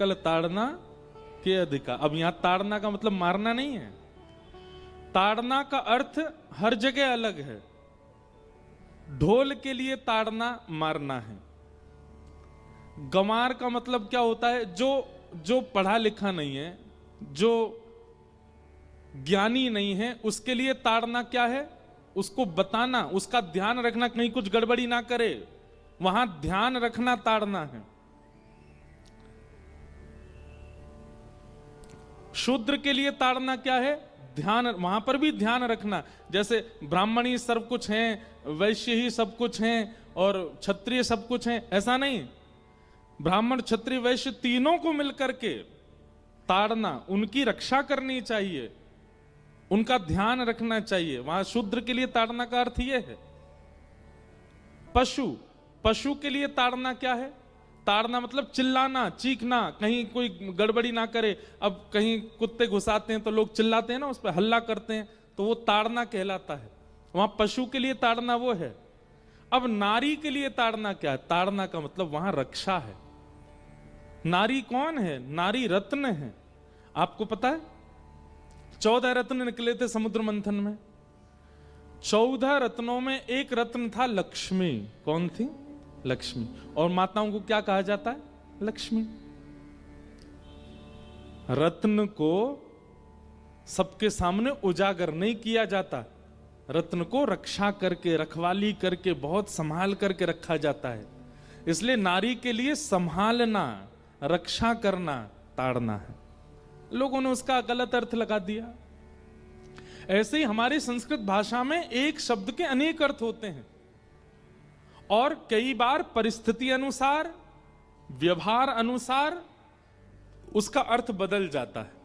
कल ताड़ना के अधिका। अब यहां ताड़ना का मतलब मारना नहीं है, ताड़ना का अर्थ हर जगह अलग है। ढोल के लिए ताड़ना मारना है। गंवार का मतलब क्या होता है? जो पढ़ा लिखा नहीं है, जो ज्ञानी नहीं है, उसके लिए ताड़ना क्या है? उसको बताना, उसका ध्यान रखना, कहीं कुछ गड़बड़ी ना करे, वहां ध्यान रखना ताड़ना है। शूद्र के लिए ताड़ना क्या है? ध्यान, वहां पर भी ध्यान रखना। जैसे ब्राह्मणी सब कुछ हैं, वैश्य ही सब कुछ हैं और क्षत्रिय सब कुछ हैं, ऐसा नहीं। ब्राह्मण क्षत्रिय वैश्य तीनों को मिलकर के ताड़ना, उनकी रक्षा करनी चाहिए, उनका ध्यान रखना चाहिए। वहां शूद्र के लिए ताड़ना का अर्थ यह है। पशु के लिए ताड़ना क्या है? ताड़ना मतलब चिल्लाना, चीखना, कहीं कोई गड़बड़ी ना करे। अब कहीं कुत्ते घुसाते हैं तो लोग चिल्लाते हैं ना, उस पर हल्ला करते हैं, तो वो ताड़ना कहलाता है। वहां पशु के लिए ताड़ना वो है। अब नारी के लिए ताड़ना क्या है? ताड़ना का मतलब वहां रक्षा है। नारी कौन है? नारी रत्न है। आपको पता है 14 रत्न निकले थे समुद्र मंथन में। 14 रत्नों में एक रत्न था लक्ष्मी। कौन थी? लक्ष्मी। और माताओं को क्या कहा जाता है? लक्ष्मी। रत्न को सबके सामने उजागर नहीं किया जाता, रत्न को रक्षा करके, रखवाली करके, बहुत संभाल करके रखा जाता है। इसलिए नारी के लिए संभालना, रक्षा करना ताड़ना है। लोगों ने उसका गलत अर्थ लगा दिया। ऐसे ही हमारी संस्कृत भाषा में एक शब्द के अनेक अर्थ होते हैं और कई बार परिस्थिति अनुसार, व्यवहार अनुसार उसका अर्थ बदल जाता है।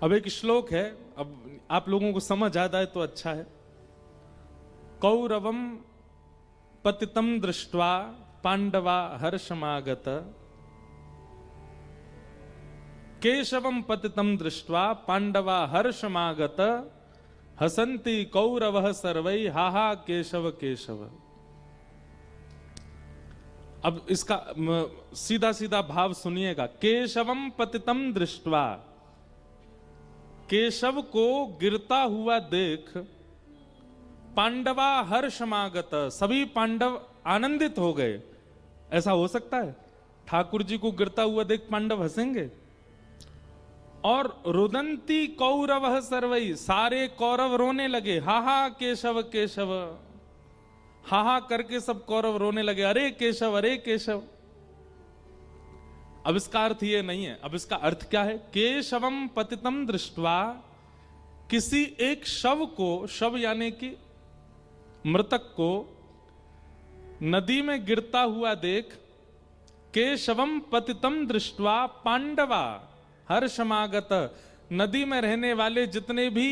अब एक श्लोक है, अब आप लोगों को समझ आ जाए तो अच्छा है। कौरवम पतितम दृष्ट्वा पांडवा हर्षमागत, केशवम पतितम दृष्ट्वा पांडवा हर्षमागत, हसन्ति कौरवः सर्वै हा हा केशव केशव। अब इसका सीधा सीधा भाव सुनिएगा। केशवम पतितम दृष्ट्वा, केशव को गिरता हुआ देख पांडवा हर्षमागत, सभी पांडव आनंदित हो गए। ऐसा हो सकता है? ठाकुर जी को गिरता हुआ देख पांडव हंसेंगे? और रुदंती कौरव सर्वई, सारे कौरव रोने लगे। हा हा केशव केशव, हा हा करके सब कौरव रोने लगे, अरे केशव अरे केशव। अब इसका अर्थ ये नहीं है। अब इसका अर्थ क्या है? केशवम पतितम दृष्ट्वा, किसी एक शव को, शव यानी कि मृतक को नदी में गिरता हुआ देख, केशवम पतितम दृष्ट्वा पांडवा हर्षमागत, नदी में रहने वाले जितने भी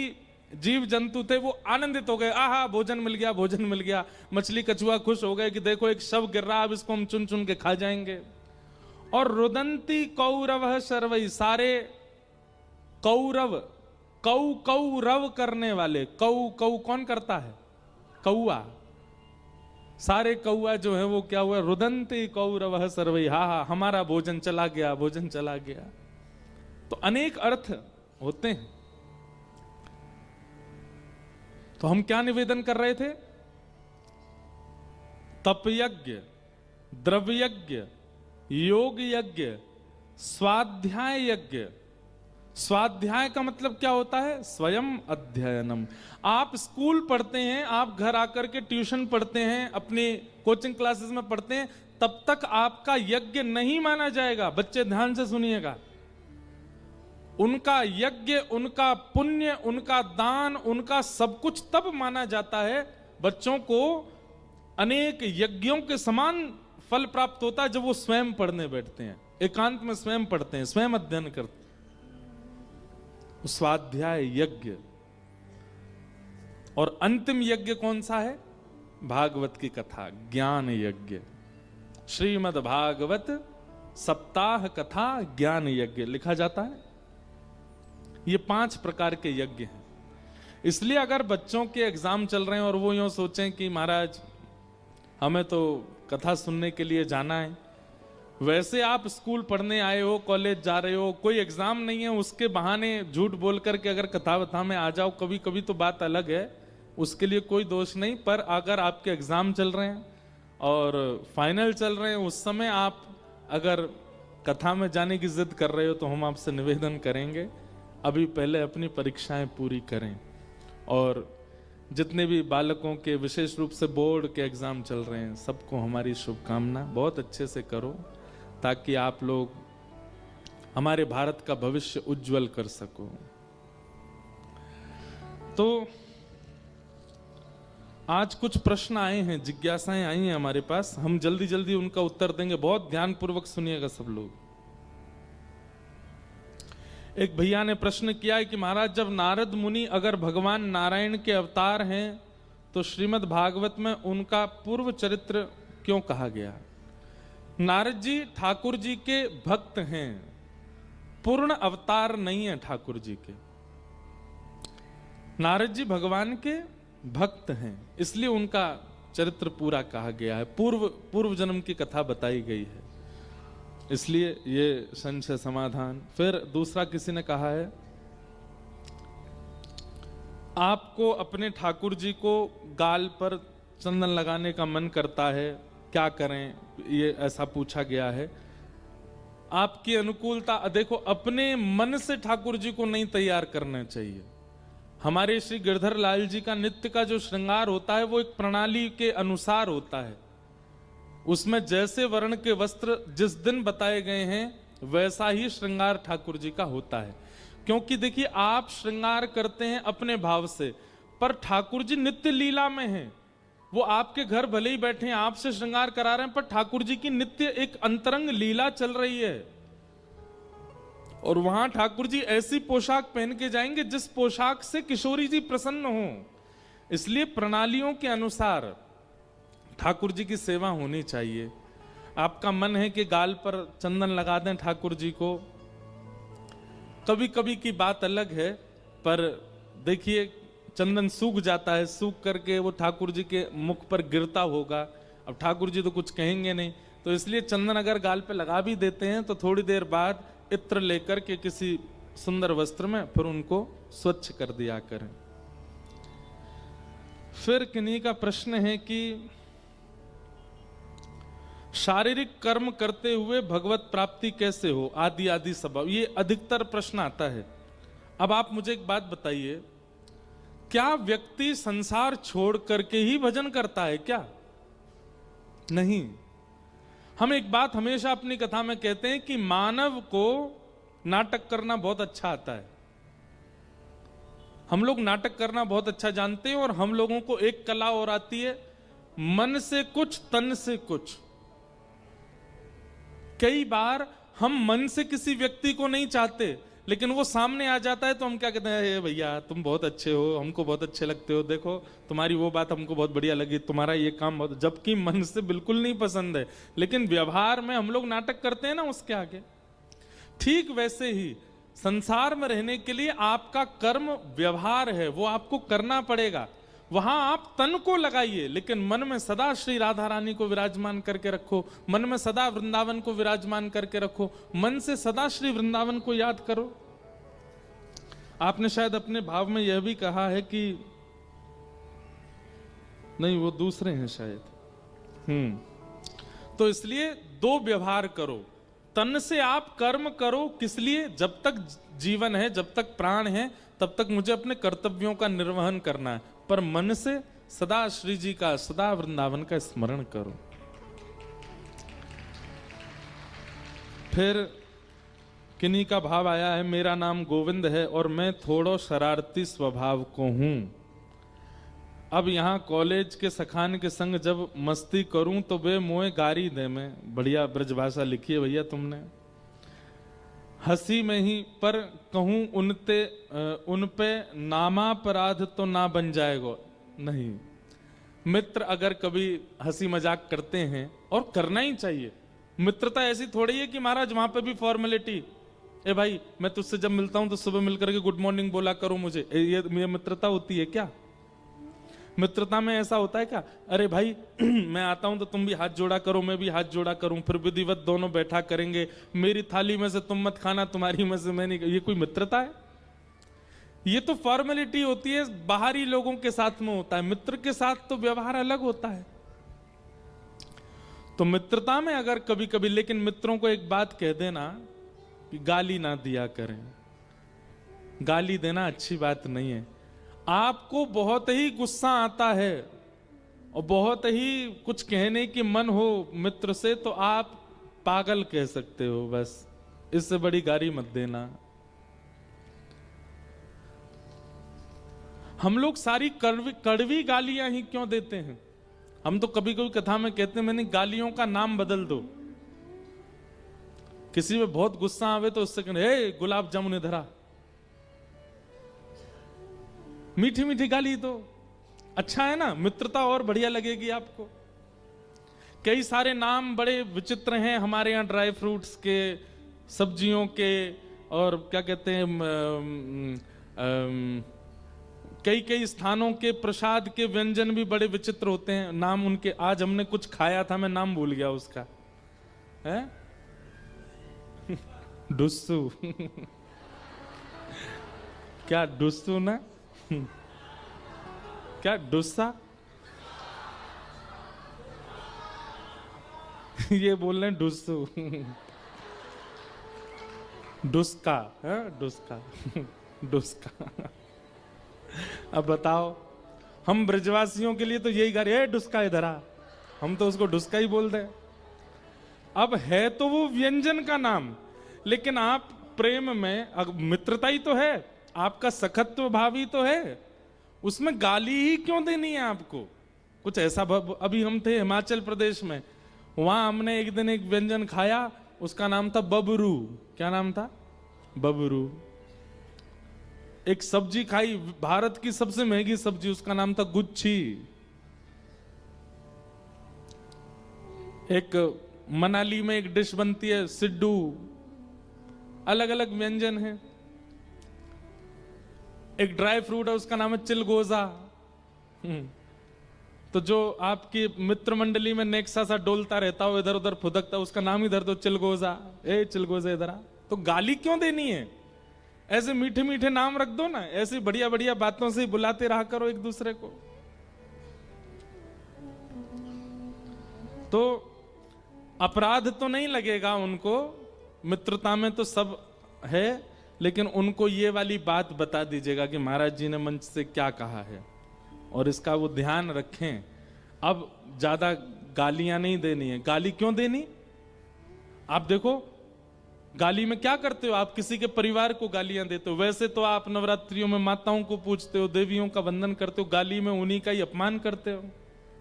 जीव जंतु थे वो आनंदित हो गए। आहा भोजन मिल गया, भोजन मिल गया। मछली कछुआ खुश हो गए कि देखो एक शव गिर रहा, अब इसको हम चुन चुन के खा जाएंगे। और रुदंती कौरव सर्वई, सारे कौरव, कौरव करने वाले, कौ कौन करता है? कौआ। सारे कौआ जो है वो क्या हुआ? रुदंती कौरव सर्वई, हा हा हमारा भोजन चला गया, भोजन चला गया। तो अनेक अर्थ होते हैं। तो हम क्या निवेदन कर रहे थे? तप यज्ञ, द्रव्य यज्ञ, योग यज्ञ, स्वाध्याय यज्ञ। स्वाध्याय का मतलब क्या होता है? स्वयं अध्ययनम। आप स्कूल पढ़ते हैं, आप घर आकर के ट्यूशन पढ़ते हैं, अपनी कोचिंग क्लासेस में पढ़ते हैं, तब तक आपका यज्ञ नहीं माना जाएगा। बच्चे ध्यान से सुनिएगा। उनका यज्ञ, उनका पुण्य, उनका दान, उनका सब कुछ तब माना जाता है। बच्चों को अनेक यज्ञों के समान फल प्राप्त होता है जब वो स्वयं पढ़ने बैठते हैं, एकांत में स्वयं पढ़ते हैं, स्वयं अध्ययन करते हैं। स्वाध्याय यज्ञ। और अंतिम यज्ञ कौन सा है? भागवत की कथा, ज्ञान यज्ञ। श्रीमद् भागवत सप्ताह कथा ज्ञान यज्ञ लिखा जाता है। ये 5 प्रकार के यज्ञ हैं। इसलिए अगर बच्चों के एग्जाम चल रहे हैं और वो यूं सोचें कि महाराज हमें तो कथा सुनने के लिए जाना है, वैसे आप स्कूल पढ़ने आए हो, कॉलेज जा रहे हो, कोई एग्जाम नहीं है, उसके बहाने झूठ बोल करके अगर कथा वथा में आ जाओ कभी कभी तो बात अलग है, उसके लिए कोई दोष नहीं। पर अगर आपके एग्जाम चल रहे हैं और फाइनल चल रहे हैं, उस समय आप अगर कथा में जाने की जिद कर रहे हो तो हम आपसे निवेदन करेंगे अभी पहले अपनी परीक्षाएं पूरी करें। और जितने भी बालकों के विशेष रूप से बोर्ड के एग्जाम चल रहे हैं, सबको हमारी शुभकामना, बहुत अच्छे से करो ताकि आप लोग हमारे भारत का भविष्य उज्जवल कर सको। तो आज कुछ प्रश्न आए हैं, जिज्ञासाएं आई हैं हमारे पास, हम जल्दी जल्दी उनका उत्तर देंगे, बहुत ध्यानपूर्वक सुनिएगा सब लोग। एक भैया ने प्रश्न किया है कि महाराज जब नारद मुनि अगर भगवान नारायण के अवतार हैं तो श्रीमद् भागवत में उनका पूर्व चरित्र क्यों कहा गया? नारद जी ठाकुर जी के भक्त हैं, पूर्ण अवतार नहीं है ठाकुर जी के। नारद जी भगवान के भक्त हैं, इसलिए उनका चरित्र पूरा कहा गया है, पूर्व जन्म की कथा बताई गई है, इसलिए ये संशय समाधान। फिर दूसरा किसी ने कहा है आपको अपने ठाकुर जी को गाल पर चंदन लगाने का मन करता है, क्या करें, ये ऐसा पूछा गया है। आपकी अनुकूलता, देखो अपने मन से ठाकुर जी को नहीं तैयार करना चाहिए। हमारे श्री गिरधर लाल जी का नित्य का जो श्रृंगार होता है वो एक प्रणाली के अनुसार होता है, उसमें जैसे वर्ण के वस्त्र जिस दिन बताए गए हैं वैसा ही श्रृंगार ठाकुर जी का होता है। क्योंकि देखिए आप श्रृंगार करते हैं अपने भाव से, पर ठाकुर जी नित्य लीला में हैं, वो आपके घर भले ही बैठे हैं, आपसे श्रृंगार करा रहे हैं, पर ठाकुर जी की नित्य एक अंतरंग लीला चल रही है। और वहां ठाकुर जी ऐसी पोशाक पहन के जाएंगे जिस पोशाक से किशोरी जी प्रसन्न हो। इसलिए प्रणालियों के अनुसार ठाकुर जी की सेवा होनी चाहिए। आपका मन है कि गाल पर चंदन लगा दें ठाकुर जी को, कभी कभी की बात अलग है, पर देखिए चंदन सूख जाता है, सूख करके वो ठाकुर जी के मुख पर गिरता होगा, अब ठाकुर जी तो कुछ कहेंगे नहीं, तो इसलिए चंदन अगर गाल पे लगा भी देते हैं तो थोड़ी देर बाद इत्र लेकर के किसी सुंदर वस्त्र में फिर उनको स्वच्छ कर दिया करें। फिर किन्हीं का प्रश्न है कि शारीरिक कर्म करते हुए भगवत प्राप्ति कैसे हो, आदि आदि सब, ये अधिकतर प्रश्न आता है। अब आप मुझे एक बात बताइए, क्या व्यक्ति संसार छोड़ करके ही भजन करता है क्या? नहीं। हम एक बात हमेशा अपनी कथा में कहते हैं कि मानव को नाटक करना बहुत अच्छा आता है। हम लोग नाटक करना बहुत अच्छा जानते हैं, और हम लोगों को एक कला और आती है, मन से कुछ तन से कुछ। कई बार हम मन से किसी व्यक्ति को नहीं चाहते, लेकिन वो सामने आ जाता है तो हम क्या कहते हैं, भैया तुम बहुत अच्छे हो, हमको बहुत अच्छे लगते हो, देखो तुम्हारी वो बात हमको बहुत बढ़िया लगी, तुम्हारा ये काम बहुत, जबकि मन से बिल्कुल नहीं पसंद है, लेकिन व्यवहार में हम लोग नाटक करते हैं ना उसके आगे। ठीक वैसे ही संसार में रहने के लिए आपका कर्म व्यवहार है, वो आपको करना पड़ेगा। वहां आप तन को लगाइए, लेकिन मन में सदा श्री राधा रानी को विराजमान करके रखो, मन में सदा वृंदावन को विराजमान करके रखो, मन से सदा श्री वृंदावन को याद करो। आपने शायद अपने भाव में यह भी कहा है कि नहीं, वो दूसरे हैं शायद। तो इसलिए दो व्यवहार करो, तन से आप कर्म करो, किस लिए? जब तक जीवन है, जब तक प्राण है, तब तक मुझे अपने कर्तव्यों का निर्वहन करना है, पर मन से सदा श्री जी का, सदा वृंदावन का स्मरण करो। फिर किन्हीं का भाव आया है, मेरा नाम गोविंद है और मैं थोड़ा शरारती स्वभाव को हूं। अब यहाँ कॉलेज के सखान के संग जब मस्ती करूं तो वे मोए गारी दे में। बढ़िया ब्रजभाषा लिखी है भैया तुमने। हंसी में ही पर कहूं उन पे नामापराध तो ना बन जाएगा। नहीं, मित्र अगर कभी हंसी मजाक करते हैं, और करना ही चाहिए, मित्रता ऐसी थोड़ी है कि महाराज वहां पे भी फॉर्मेलिटी, ए भाई मैं तुझसे जब मिलता हूं तो सुबह मिलकर के गुड मॉर्निंग बोला करो मुझे, ये मित्रता होती है क्या? मित्रता में ऐसा होता है क्या? अरे भाई मैं आता हूं तो तुम भी हाथ जोड़ा करो, मैं भी हाथ जोड़ा करूं, फिर विधिवत दोनों बैठा करेंगे, मेरी थाली में से तुम मत खाना, तुम्हारी में से मैं नहीं। ये कोई मित्रता है? ये तो फॉर्मेलिटी होती है, बाहरी लोगों के साथ में होता है, मित्र के साथ तो व्यवहार अलग होता है। तो मित्रता में अगर कभी कभी, लेकिन मित्रों को एक बात कह देना कि गाली ना दिया करें। गाली देना अच्छी बात नहीं है। आपको बहुत ही गुस्सा आता है और बहुत ही कुछ कहने की मन हो मित्र से, तो आप पागल कह सकते हो, बस इससे बड़ी गाली मत देना। हम लोग सारी कड़वी गालियां ही क्यों देते हैं? हम तो कभी कभी कथा में कहते हैं मैंने गालियों का नाम बदल दो। किसी में बहुत गुस्सा आवे तो उससे कहने, हे गुलाब जामुन इधर आ। मीठी मीठी गाली तो अच्छा है ना, मित्रता और बढ़िया लगेगी आपको। कई सारे नाम बड़े विचित्र हैं हमारे यहाँ, ड्राई फ्रूट्स के, सब्जियों के, और क्या कहते हैं, कई कई स्थानों के प्रसाद के व्यंजन भी बड़े विचित्र होते हैं नाम उनके। आज हमने कुछ खाया था, मैं नाम भूल गया उसका, है डुस्सू क्या डुस्सू ना क्या डुस्सा ये बोल रहे हैं डुस्सू डुस्का है, डुस्का डुस्का। अब बताओ, हम ब्रजवासियों के लिए तो यही गा रहे हैं, डुस्का इधर आ, हम तो उसको डुस्का ही बोल रहे। अब है तो वो व्यंजन का नाम, लेकिन आप प्रेम में, मित्रता ही तो है, आपका सखत्व भाव ही तो है, उसमें गाली ही क्यों देनी है आपको? कुछ ऐसा अभी हम थे हिमाचल प्रदेश में, वहां हमने एक दिन एक व्यंजन खाया, उसका नाम था बबरू। क्या नाम था? बबरू। एक सब्जी खाई, भारत की सबसे महंगी सब्जी, उसका नाम था गुच्छी। एक मनाली में एक डिश बनती है सिड्डू। अलग अलग व्यंजन है। एक ड्राई फ्रूट है, उसका नाम है चिलगोजा। तो जो आपकी मित्र मंडली में नेक्सा सा डोलता रहता हो, इधर उधर फुदकता, उसका नाम इधर दो चिलगोजा। ए चिलगोजा इधर आ। तो गाली क्यों देनी है? ऐसे मीठे मीठे नाम रख दो ना, ऐसी बढ़िया बढ़िया बातों से बुलाते रहा करो एक दूसरे को। तो अपराध तो नहीं लगेगा उनको, मित्रता में तो सब है, लेकिन उनको ये वाली बात बता दीजिएगा कि महाराज जी ने मंच से क्या कहा है, और इसका वो ध्यान रखें। अब ज्यादा गालियां नहीं देनी है। गाली क्यों देनी? आप देखो गाली में क्या करते हो, आप किसी के परिवार को गालियां देते हो। वैसे तो आप नवरात्रियों में माताओं को पूजते हो, देवियों का वंदन करते हो, गाली में उन्हीं का ही अपमान करते हो।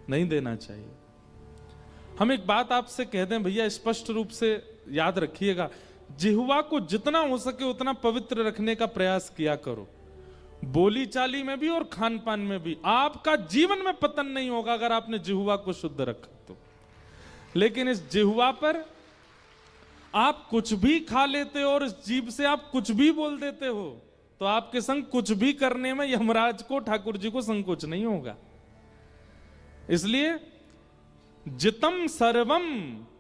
नहीं देना चाहिए। हम एक बात आपसे कह दें भैया, स्पष्ट रूप से याद रखिएगा, जिह्वा को जितना हो सके उतना पवित्र रखने का प्रयास किया करो, बोली चाली में भी और खान पान में भी। आपका जीवन में पतन नहीं होगा अगर आपने जिह्वा को शुद्ध रखा तो। लेकिन इस जिह्वा पर आप कुछ भी खा लेते हो और इस जीभ से आप कुछ भी बोल देते हो, तो आपके संग कुछ भी करने में यमराज को, ठाकुर जी को संकोच नहीं होगा। इसलिए जितम सर्वम,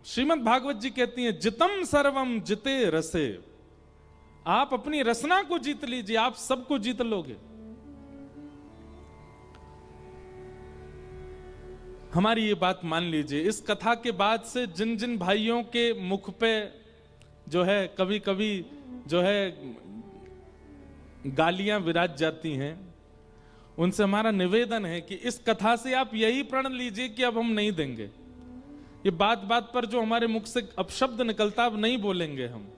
श्रीमद् भागवत जी कहती हैं, जितम सर्वम जिते रसे। आप अपनी रसना को जीत लीजिए, आप सबको जीत लोगे। हमारी ये बात मान लीजिए। इस कथा के बाद से जिन जिन भाइयों के मुख पे जो है कभी कभी जो है गालियां विराज जाती हैं, उनसे हमारा निवेदन है कि इस कथा से आप यही प्रण लीजिए कि अब हम नहीं देंगे। ये बात बात पर जो हमारे मुख से अपशब्द निकलता, अब नहीं बोलेंगे हम।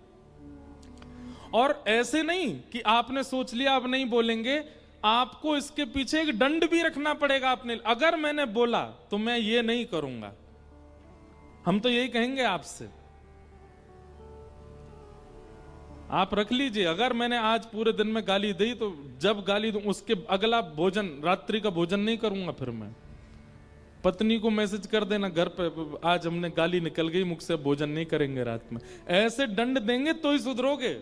और ऐसे नहीं कि आपने सोच लिया अब नहीं बोलेंगे, आपको इसके पीछे एक दंड भी रखना पड़ेगा अपने। अगर मैंने बोला तो मैं ये नहीं करूंगा, हम तो यही कहेंगे आपसे। आप रख लीजिए, अगर मैंने आज पूरे दिन में गाली दी तो जब गाली दूं उसके अगला भोजन, रात्रि का भोजन नहीं करूंगा। फिर मैं पत्नी को मैसेज कर देना घर पे, आज हमने गाली निकल गई मुख से, भोजन नहीं करेंगे रात में। ऐसे दंड देंगे तो ही सुधरोगे।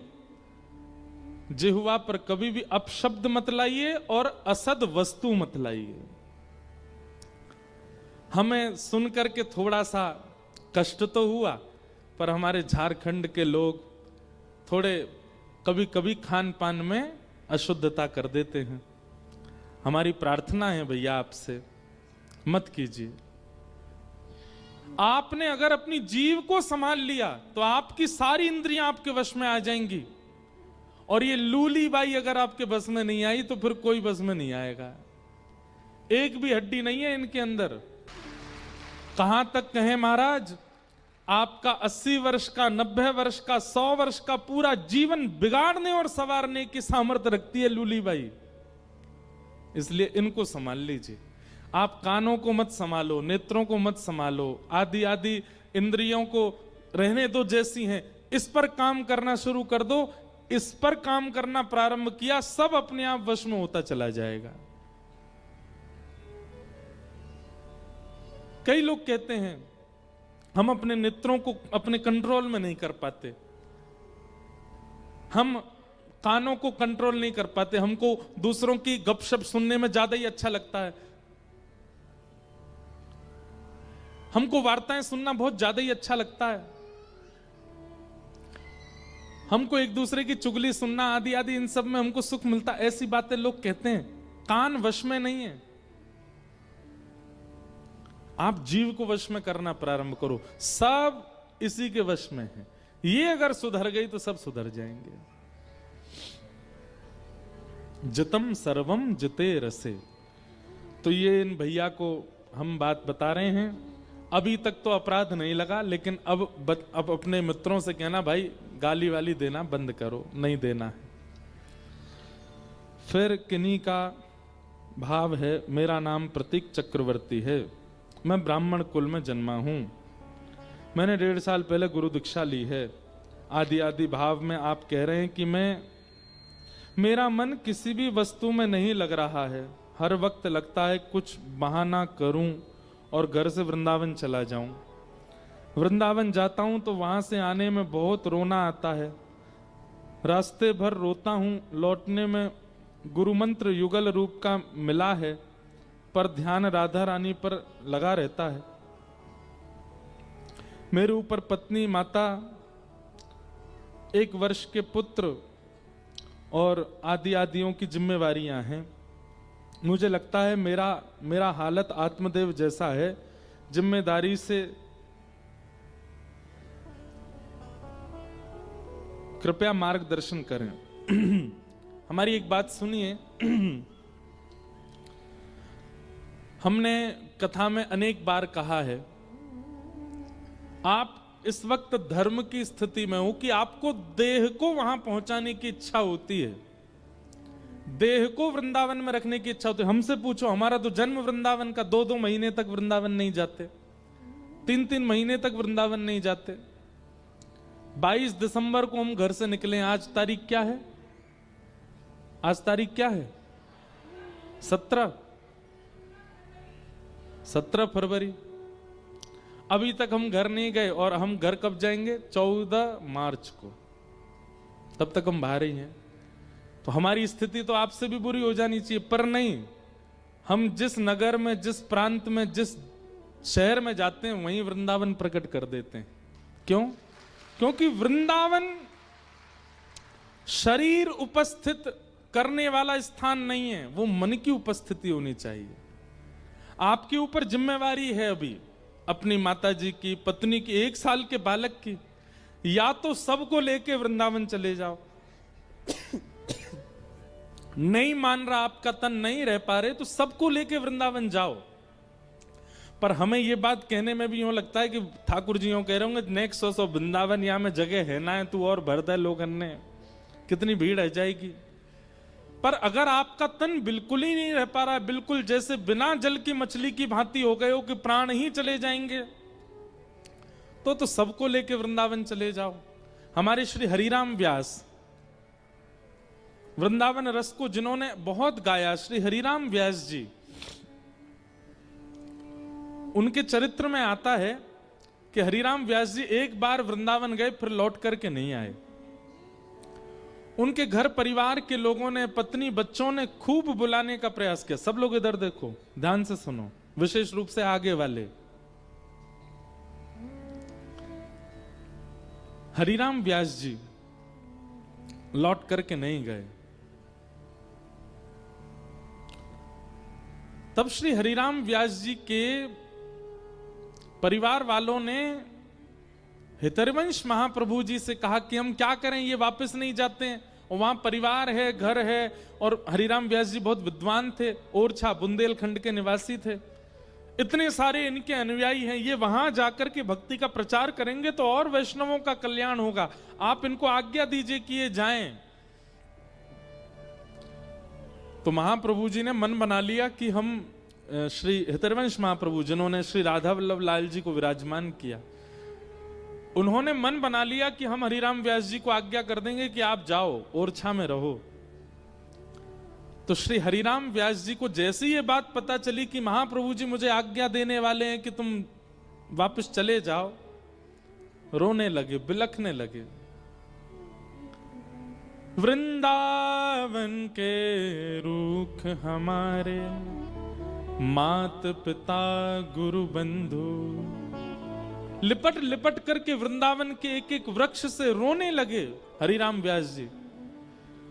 जिह्वा पर कभी भी अपशब्द मत लाइए और असद वस्तु मत लाइए। हमें सुनकर के थोड़ा सा कष्ट तो हुआ, पर हमारे झारखंड के लोग थोड़े कभी कभी खान पान में अशुद्धता कर देते हैं। हमारी प्रार्थना है भैया आपसे, मत कीजिए। आपने अगर अपनी जीव को संभाल लिया तो आपकी सारी इंद्रियां आपके वश में आ जाएंगी, और ये लूली बाई अगर आपके बस में नहीं आई तो फिर कोई बस में नहीं आएगा। एक भी हड्डी नहीं है इनके अंदर। कहां तक कहें महाराज, आपका 80 वर्ष का, 90 वर्ष का, 100 वर्ष का पूरा जीवन बिगाड़ने और संवारने की सामर्थ्य रखती है लूली बाई। इसलिए इनको संभाल लीजिए। आप कानों को मत संभालो, नेत्रों को मत संभालो, आदि आदि इंद्रियों को रहने दो जैसी हैं। इस पर काम करना शुरू कर दो। इस पर काम करना प्रारंभ किया, सब अपने आप वश में होता चला जाएगा। कई लोग कहते हैं हम अपने नेत्रों को अपने कंट्रोल में नहीं कर पाते, हम कानों को कंट्रोल नहीं कर पाते, हमको दूसरों की गपशप सुनने में ज्यादा ही अच्छा लगता है, हमको वार्ताएं सुनना बहुत ज्यादा ही अच्छा लगता है, हमको एक दूसरे की चुगली सुनना आदि आदि, इन सब में हमको सुख मिलता। ऐसी बातें लोग कहते हैं। कान वश में नहीं है। आप जीव को वश में करना प्रारंभ करो, सब इसी के वश में है। ये अगर सुधर गई तो सब सुधर जाएंगे। जितम सर्वम जिते रसे। तो ये इन भैया को हम बात बता रहे हैं। अभी तक तो अपराध नहीं लगा, लेकिन अब अपने मित्रों से कहना भाई गाली वाली देना बंद करो, नहीं देना है। फिर किन्हीं का भाव है, मेरा नाम प्रतीक चक्रवर्ती है, मैं ब्राह्मण कुल में जन्मा हूं, मैंने 1.5 साल पहले गुरु दीक्षा ली है, आदि आदि भाव में आप कह रहे हैं कि मेरा मन किसी भी वस्तु में नहीं लग रहा है। हर वक्त लगता है कुछ बहाना करूं और घर से वृंदावन चला जाऊं। वृंदावन जाता हूं तो वहां से आने में बहुत रोना आता है, रास्ते भर रोता हूं। लौटने में गुरु मंत्र युगल रूप का मिला है, पर ध्यान राधा रानी पर लगा रहता है। मेरे ऊपर पत्नी, माता, 1 वर्ष के पुत्र और आदि आदियों की जिम्मेवारियां हैं। मुझे लगता है मेरा हालत आत्मदेव जैसा है। जिम्मेदारी से कृपया मार्गदर्शन करें। हमारी एक बात सुनिए। हमने कथा में अनेक बार कहा है, आप इस वक्त धर्म की स्थिति में हो कि आपको देह को वहां पहुंचाने की इच्छा होती है, देह को वृंदावन में रखने की इच्छा होती है। हमसे पूछो, हमारा तो जन्म वृंदावन का, 2-2 महीने तक वृंदावन नहीं जाते, 3-3 महीने तक वृंदावन नहीं जाते। 22 दिसंबर को हम घर से निकले। आज तारीख क्या है? आज तारीख क्या है? 17 फरवरी। अभी तक हम घर नहीं गए, और हम घर कब जाएंगे? 14 मार्च को। तब तक हम बाहर ही हैं। तो हमारी स्थिति तो आपसे भी बुरी हो जानी चाहिए, पर नहीं। हम जिस नगर में, जिस प्रांत में, जिस शहर में जाते हैं, वहीं वृंदावन प्रकट कर देते हैं। क्यों? क्योंकि वृंदावन शरीर उपस्थित करने वाला स्थान नहीं है, वो मन की उपस्थिति होनी चाहिए। आपके ऊपर जिम्मेवारी है अभी अपनी माता जी की, पत्नी की, 1 साल के बालक की। या तो सबको लेके वृंदावन चले जाओ। नहीं मान रहा, आपका तन नहीं रह पा रहे, तो सबको लेके वृंदावन जाओ। पर हमें यह बात कहने में भी यूं लगता है कि ठाकुर जी यूं कह रहे होंगे, नेक्स्ट वृंदावन यहां में जगह है ना है, तू और भर दे लोग अन्य, कितनी भीड़ रह जाएगी। पर अगर आपका तन बिल्कुल ही नहीं रह पा रहा है, बिल्कुल जैसे बिना जल की मछली की भांति हो गए हो कि प्राण ही चले जाएंगे, तो सबको लेके वृंदावन चले जाओ। हमारे श्री हरिराम व्यास, वृंदावन रस को जिन्होंने बहुत गाया, श्री हरिराम व्यास जी, उनके चरित्र में आता है कि हरिराम व्यास जी एक बार वृंदावन गए, फिर लौट करके नहीं आए। उनके घर परिवार के लोगों ने, पत्नी बच्चों ने खूब बुलाने का प्रयास किया। सब लोग इधर देखो, ध्यान से सुनो, विशेष रूप से आगे वाले। हरिराम व्यास जी लौट करके नहीं गए। तब श्री हरिराम व्यास जी के परिवार वालों ने हितरवंश महाप्रभु जी से कहा कि हम क्या करें, ये वापस नहीं जाते हैं। और वहां परिवार है, घर है, और हरिराम व्यास जी बहुत विद्वान थे, ओरछा बुंदेलखंड के निवासी थे। इतने सारे इनके अनुयायी हैं, ये वहां जाकर के भक्ति का प्रचार करेंगे तो और वैष्णवों का कल्याण होगा। आप इनको आज्ञा दीजिए कि ये जाएं। तो महाप्रभु जी ने मन बना लिया कि हम श्री हितरवंश महाप्रभु, जिन्होंने श्री राधा वल्लभ लाल जी को विराजमान किया, उन्होंने मन बना लिया कि हम हरिराम व्यास जी को आज्ञा कर देंगे कि आप जाओ, ओरछा में रहो। तो श्री हरिराम व्यास जी को जैसे ये बात पता चली कि महाप्रभु जी मुझे आज्ञा देने वाले हैं कि तुम वापस चले जाओ, रोने लगे, बिलखने लगे। वृंदावन के रूख हमारे, मात पिता गुरु बंधु, लिपट लिपट करके वृंदावन के एक एक वृक्ष से रोने लगे हरिराम व्यास जी।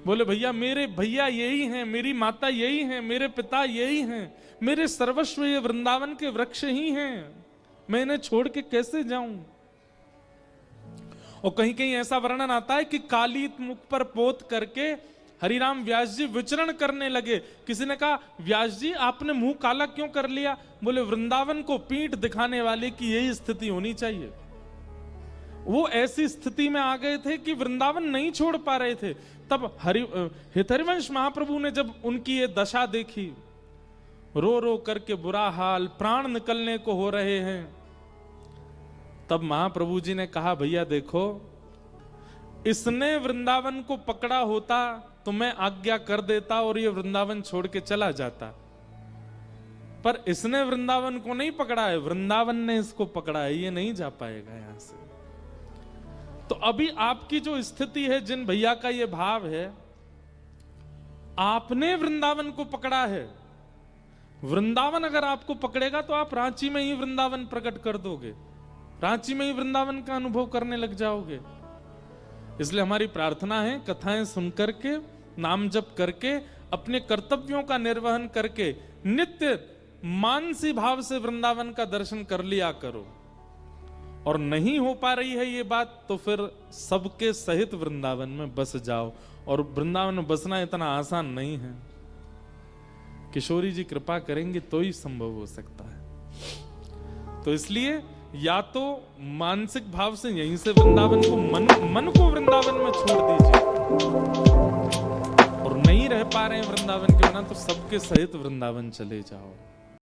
बोले भैया, मेरे भैया यही हैं, मेरी माता यही हैं, मेरे पिता यही हैं, मेरे सर्वस्व ये वृंदावन के वृक्ष ही हैं, मैं इन्हें छोड़ के कैसे जाऊं। और कहीं कहीं ऐसा वर्णन आता है कि काली मुख पर पोत करके हरिराम व्यास जी विचरण करने लगे। किसी ने कहा, व्यास जी आपने मुंह काला क्यों कर लिया? बोले, वृंदावन को पीठ दिखाने वाले की यही स्थिति होनी चाहिए। वो ऐसी स्थिति में आ गए थे कि वृंदावन नहीं छोड़ पा रहे थे। तब हितरवंश महाप्रभु ने जब उनकी ये दशा देखी, रो रो करके बुरा हाल, प्राण निकलने को हो रहे हैं, तब महाप्रभु जी ने कहा, भैया देखो, इसने वृंदावन को पकड़ा होता तो मैं आज्ञा कर देता और ये वृंदावन छोड़ के चला जाता, पर इसने वृंदावन को नहीं पकड़ा है, वृंदावन ने इसको पकड़ा है, ये नहीं जा पाएगा यहां से। तो अभी आपकी जो स्थिति है, जिन भैया का ये भाव है, आपने वृंदावन को पकड़ा है। वृंदावन अगर आपको पकड़ेगा तो आप रांची में ही वृंदावन प्रकट कर दोगे, रांची में ही वृंदावन का अनुभव करने लग जाओगे। इसलिए हमारी प्रार्थना है, कथाएं सुनकर के, नाम जप करके, अपने कर्तव्यों का निर्वहन करके नित्य मानसी भाव से वृंदावन का दर्शन कर लिया करो। और नहीं हो पा रही है ये बात तो फिर सबके सहित वृंदावन में बस जाओ। और वृंदावन में बसना इतना आसान नहीं है, किशोरी जी कृपा करेंगे तो ही संभव हो सकता है। तो इसलिए या तो मानसिक भाव से यहीं से वृंदावन को, मन को वृंदावन में छोड़ दीजिए, और नहीं रह पा रहे हैं वृंदावन के बिना तो सबके सहित वृंदावन चले जाओ।